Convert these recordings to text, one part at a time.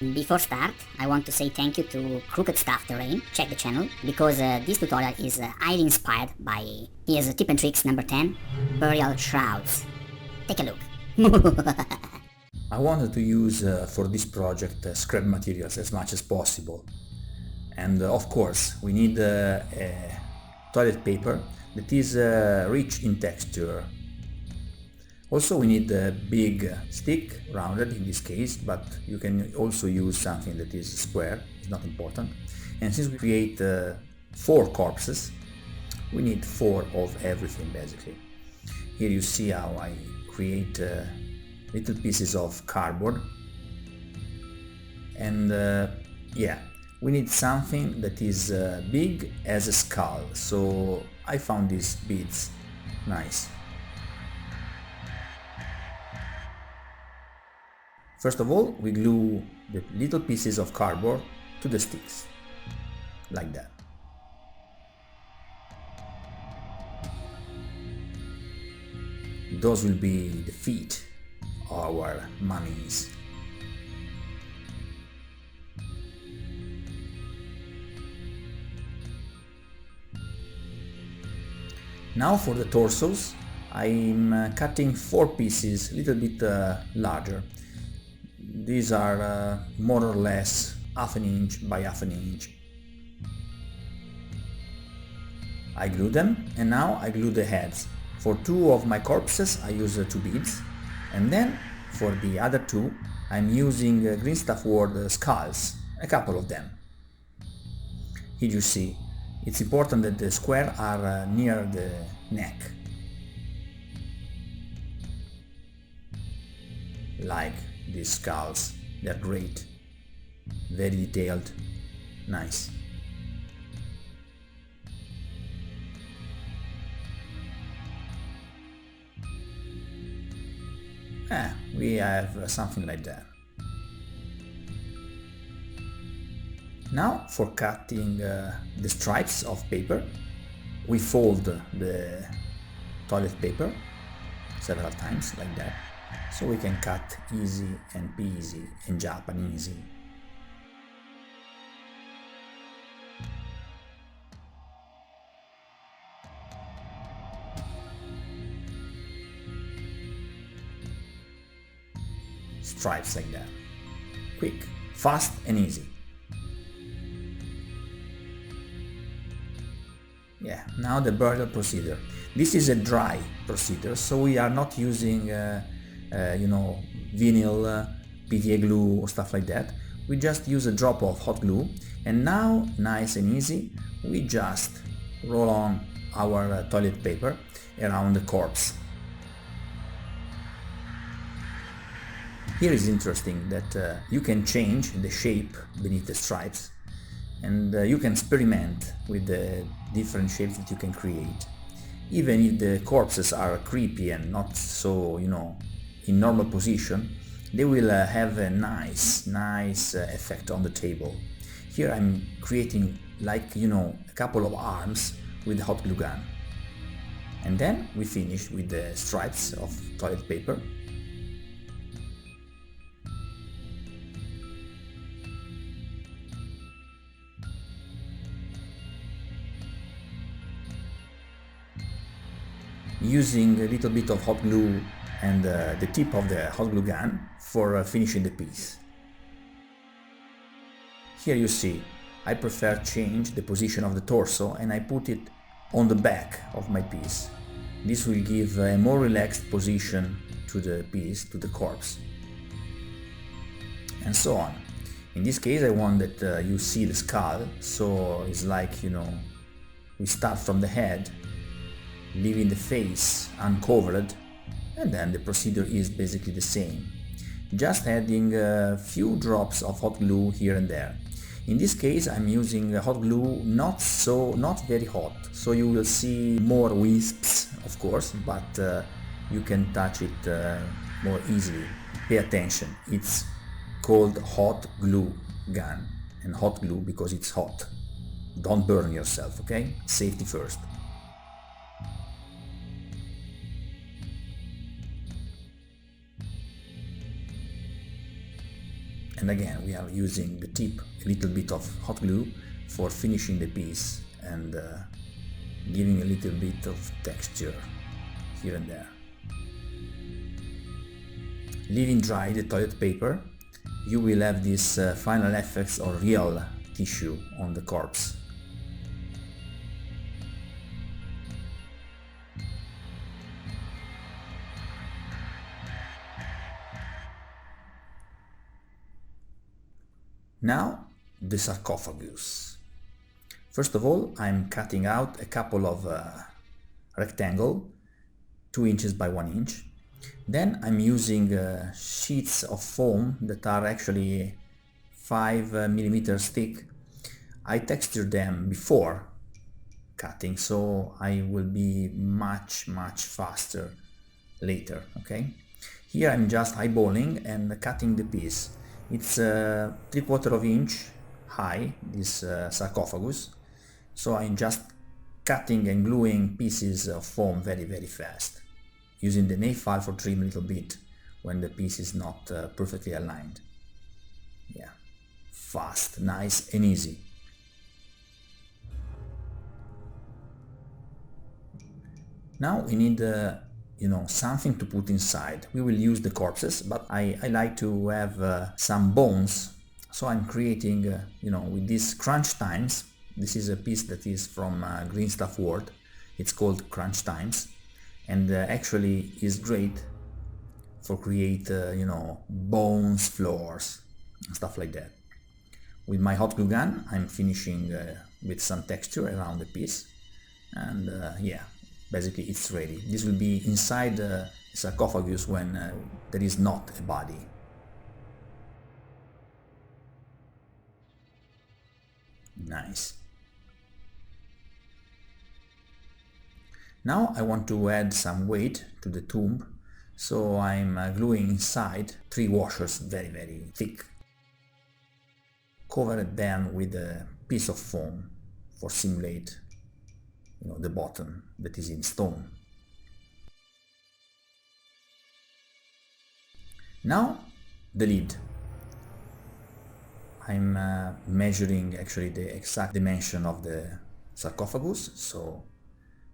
Before start, I want to say thank you to Crooked Stuff Terrain, check the channel, because this tutorial is highly inspired by his tip and tricks number 10, Burial Shrouds. Take a look. I wanted to use for this project scrap materials as much as possible, and of course we need toilet paper that is rich in texture. Also we need a big stick, rounded in this case, but you can also use something that is square, it's not important. And since we create 4 corpses, we need 4 of everything basically. Here you see how I create little pieces of cardboard, and yeah, we need something that is big as a skull, so I found these beads. Nice. First of all, we glue the little pieces of cardboard to the sticks, like that. Those will be the feet of our mummies. Now for the torsos, I'm cutting 4 pieces, a little bit larger. These are more or less half an inch by half an inch. I glue them, and now I glue the heads. For 2 of my corpses I use 2 beads, and then for the other 2 I'm using green stuff wood skulls, a couple of them. Here you see, it's important that the squares are near the neck, like these skulls. They're great, very detailed, nice. We have something like that. Now for cutting the stripes of paper, we fold the toilet paper several times like that, so we can cut easy and peasy and Japanesey. Stripes like that. Quick, fast and easy. Yeah, now the burial procedure. This is a dry procedure, so we are not using vinyl, PVA glue or stuff like that. We just use a drop of hot glue, and now, nice and easy, we just roll on our toilet paper around the corpse. Here is interesting that you can change the shape beneath the stripes, and you can experiment with the different shapes that you can create. Even if the corpses are creepy and not so, in normal position, they will have a nice effect on the table. Here I'm creating like, a couple of arms with the hot glue gun. And then we finish with the stripes of toilet paper. Using a little bit of hot glue and the tip of the hot glue gun for finishing the piece. Here you see, I prefer change the position of the torso and I put it on the back of my piece. This will give a more relaxed position to the piece, to the corpse, and so on. In this case I want that you see the skull, so it's like, we start from the head, leaving the face uncovered, and then the procedure is basically the same, just adding a few drops of hot glue here and there. In this case I'm using hot glue not very hot, so you will see more wisps, of course, but you can touch it more easily. Pay attention, it's called hot glue gun, and hot glue because it's hot. Don't burn yourself, okay? Safety first. And again, we are using the tip, a little bit of hot glue for finishing the piece and giving a little bit of texture here and there. Leaving dry the toilet paper, you will have this final effects or real tissue on the corpse. Now, the sarcophagus. First of all, I'm cutting out a couple of rectangle, 2 inches by 1 inch. Then I'm using sheets of foam that are actually 5 millimeters thick. I texture them before cutting, so I will be much faster later, okay? Here I'm just eyeballing and cutting the piece. It's 3/4 of inch high, this sarcophagus, so I'm just cutting and gluing pieces of foam very fast, using the nail file for trim a little bit when the piece is not perfectly aligned. Yeah, fast, nice and easy. Now we need something to put inside. We will use the corpses, but I like to have some bones, so I'm creating with these crunch times. This is a piece that is from Green Stuff World. It's called Crunch Times, and actually is great for create bones, floors, and stuff like that. With my hot glue gun, I'm finishing with some texture around the piece, and yeah, basically it's ready. This will be inside the sarcophagus when there is not a body. Nice. Now I want to add some weight to the tomb, so I'm gluing inside 3 washers, very thick. Covered them with a piece of foam for simulate the bottom that is in stone. Now the lid. I'm measuring actually the exact dimension of the sarcophagus, so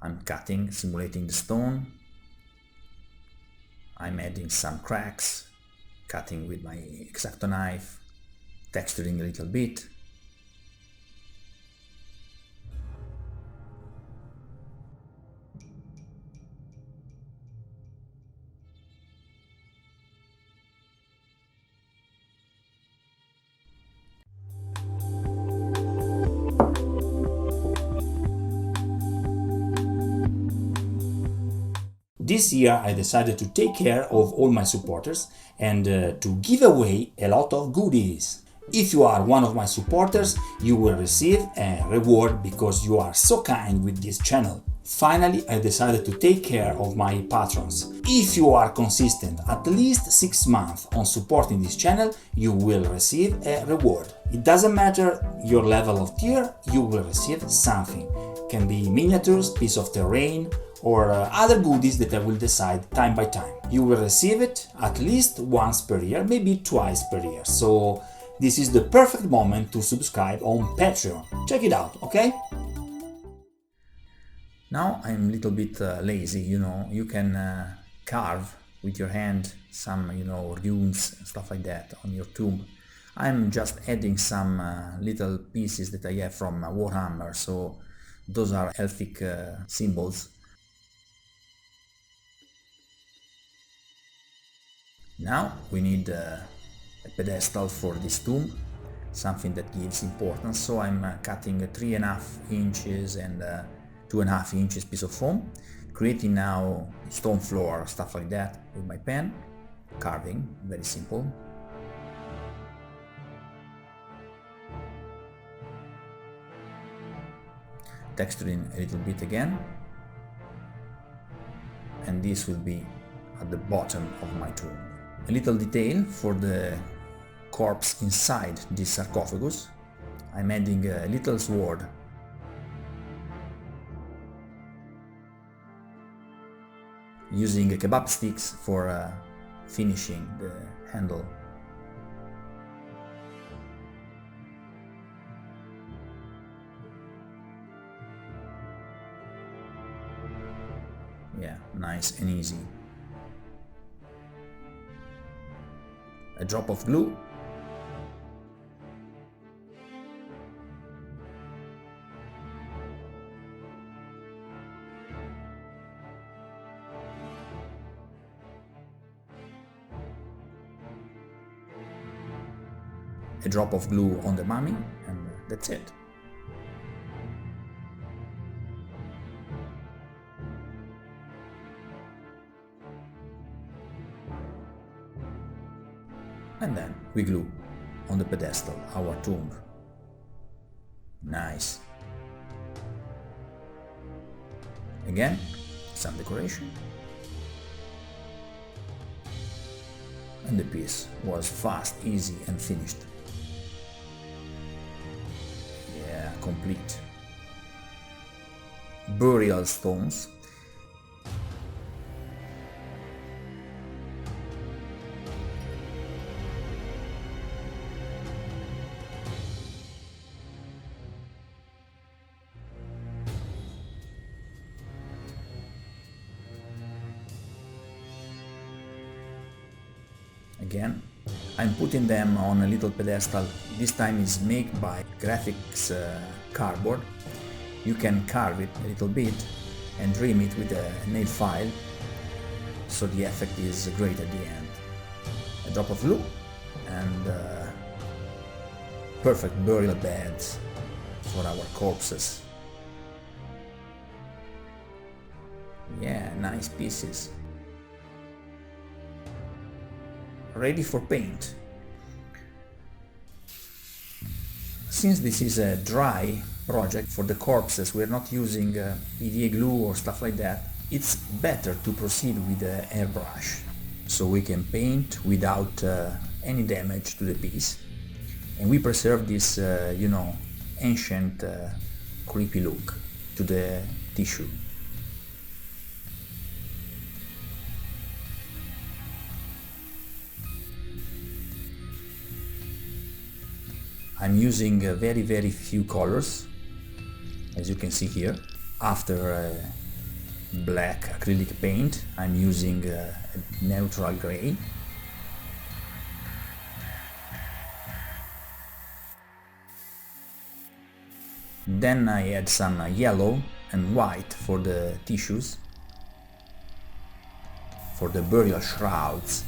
I'm cutting, simulating the stone. I'm adding some cracks, cutting with my X-Acto knife, texturing a little bit. This year I decided to take care of all my supporters and to give away a lot of goodies. If you are one of my supporters, you will receive a reward because you are so kind with this channel. Finally, I decided to take care of my patrons. If you are consistent at least 6 months on supporting this channel, you will receive a reward. It doesn't matter your level of tier, you will receive something. Can be miniatures, piece of terrain, or other goodies that I will decide time by time. You will receive it at least once per year, maybe twice per year. So this is the perfect moment to subscribe on Patreon. Check it out, okay? Now I'm a little bit lazy, you can carve with your hand some, runes, stuff like that on your tomb. I'm just adding some little pieces that I have from Warhammer, so those are elfic symbols. Now we need a pedestal for this tomb, something that gives importance, so I'm cutting 3.5 inches and 2.5 inches piece of foam, creating now stone floor, stuff like that with my pen, carving, very simple. Texturing a little bit again, and this will be at the bottom of my tomb. A little detail for the corpse inside this sarcophagus. I'm adding a little sword. Using kebab sticks for finishing the handle. nice and easy. A drop of glue. A drop of glue on the mummy, and that's it. And then we glue on the pedestal our tomb. Nice. Again, some decoration. And the piece was fast, easy and finished. Yeah, complete. Burial stones. Again, I'm putting them on a little pedestal. This time is made by graphics cardboard. You can carve it a little bit and trim it with a nail file, so the effect is great at the end. A drop of glue and perfect burial beds for our corpses. Yeah, nice pieces. Ready for paint. Since this is a dry project for the corpses, we're not using EVA glue or stuff like that, it's better to proceed with the airbrush, so we can paint without any damage to the piece, and we preserve this, ancient, creepy look to the tissue. I'm using very few colors, as you can see here. After black acrylic paint, I'm using a neutral gray. Then I add some yellow and white for the tissues, for the burial shrouds.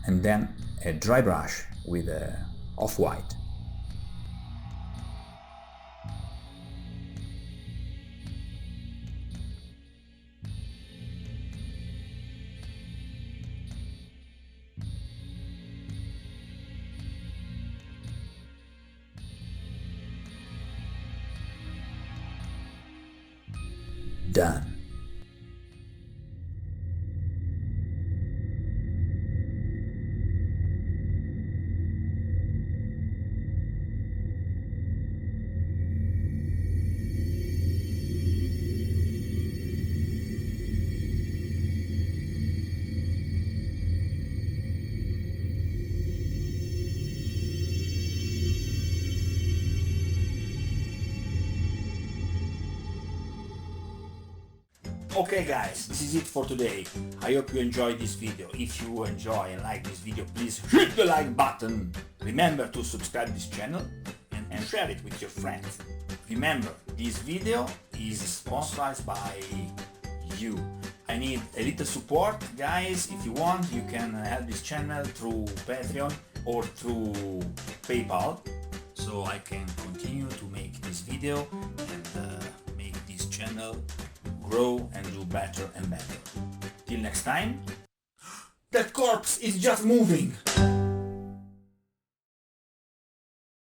And then a dry brush with off-white. Done. Okay guys, this is it for today. I hope you enjoyed this video. If you enjoy and like this video, please hit the like button. Remember to subscribe this channel and share it with your friends. Remember, this video is sponsored by you. I need a little support, guys. If you want, you can help this channel through Patreon or through PayPal, so I can continue to make this video and make this channel grow and do better and better. Till next time, that corpse is just moving!